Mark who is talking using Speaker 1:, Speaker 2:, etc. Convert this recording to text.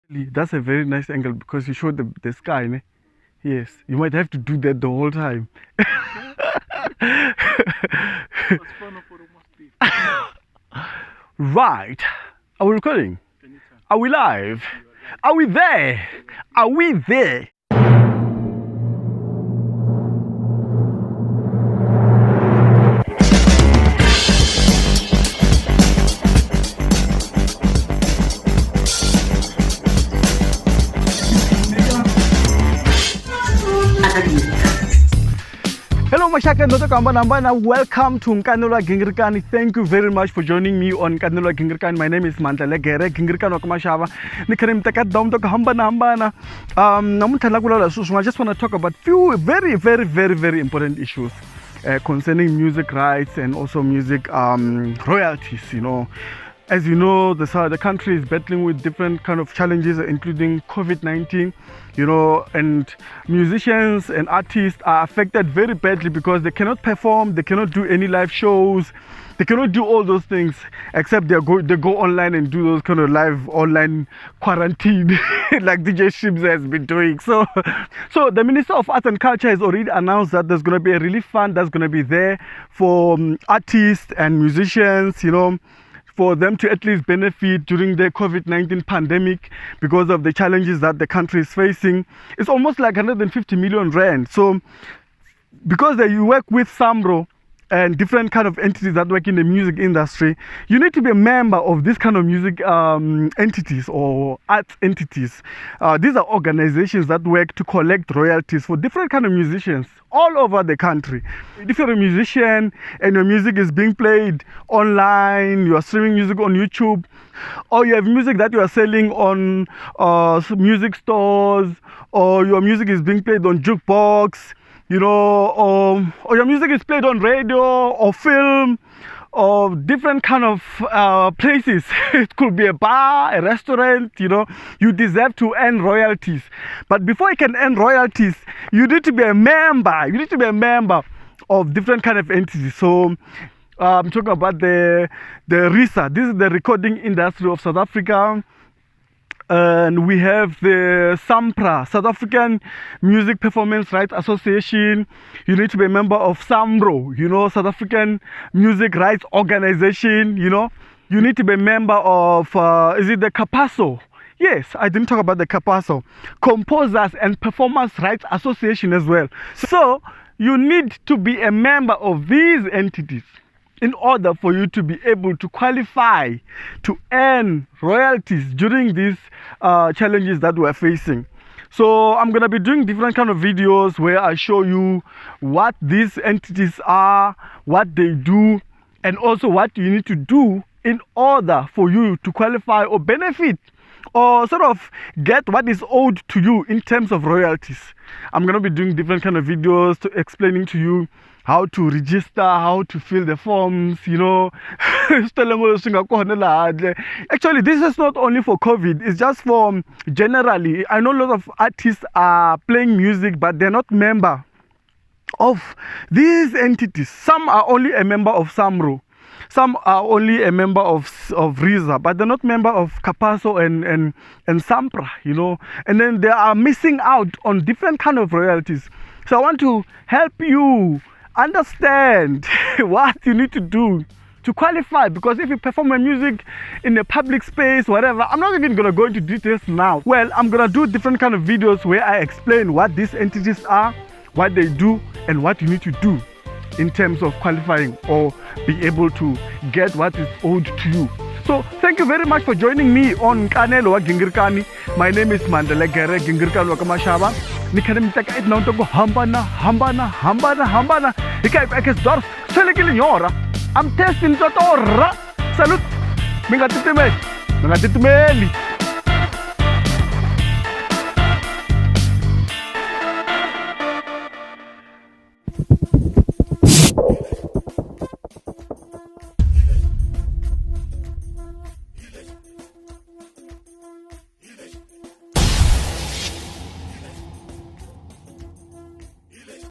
Speaker 1: That's a very nice angle because you showed the sky, ne? Yes, you might have to do that the whole time. Right. Are we recording? Are we live? Are we there? Are we there? Hello Mashaka Ndoto Kambana, welcome to Nkanelwa Gingirikani. Thank you very much for joining me on Nkanelwa Gingirikani. My name is Mandla Gere Gingirikani Wakamashava. Nikarim Takat Dom to Hambana. I just want to talk about few very important issues concerning music rights and also music royalties, you know. As you know, the country is battling with different kind of challenges, including COVID-19, you know, and musicians and artists are affected very badly because they cannot perform, they cannot do any live shows, they cannot do all those things except they go online and do those kind of live online quarantine like DJ Shibs has been doing. So the Minister of Arts and Culture has already announced that there's going to be a relief fund that's going to be there for artists and musicians, you know, for them to at least benefit during the COVID-19 pandemic because of the challenges that the country is facing. It's almost like 150 million rand. So because you work with SAMRO and different kind of entities that work in the music industry, you need to be a member of this kind of music entities or arts entities. These are organizations that work to collect royalties for different kind of musicians all over the country. If you're a musician and your music is being played online, you are streaming music on YouTube, or you have music that you are selling on music stores, or your music is being played on jukebox, you know, or your music is played on radio or film or different kind of places. It could be a bar, a restaurant, you know, you deserve to earn royalties. But before you can earn royalties, you need to be a member. You need to be a member of different kind of entities. So I'm talking about the RISA. This is the Recording Industry of South Africa. And we have the SAMPRA, South African Music Performance Rights Association. You need to be a member of SAMRO, you know, South African Music Rights Organization, you know. You need to be a member of, is it the CAPASO? Yes, I didn't talk about the CAPASO. Composers and Performance Rights Association as well. So you need to be a member of these entities in order for you to be able to qualify to earn royalties during these challenges that we're facing. So I'm going to be doing different kind of videos where I show you what these entities are, what they do, and also what you need to do in order for you to qualify or benefit or sort of get what is owed to you in terms of royalties. I'm going to be doing different kind of videos to explaining to you how to register, how to fill the forms, you know. Actually, this is not only for COVID, it's just for generally. I know a lot of artists are playing music, but they're not member of these entities. Some are only a member of SAMRO. Some are only a member of RISA, but they're not member of CAPASO and SAMPRA, you know. And then they are missing out on different kind of royalties. So I want to help you understand what you need to do to qualify, because if you perform your music in a public space, whatever, I'm not even going to go into details now. Well, I'm going to do different kind of videos where I explain what these entities are, what they do, and what you need to do in terms of qualifying or be able to get what is owed to you. So thank you very much for joining me on Nkanelwa Gingirikani. My name is Mandla Gere Gingirikani Wakamashava. Nikarim Takat Ndoto Hambana. Ikaipakezdorf Selekinyora. I'm testing Totora. Salute. Mingatitime.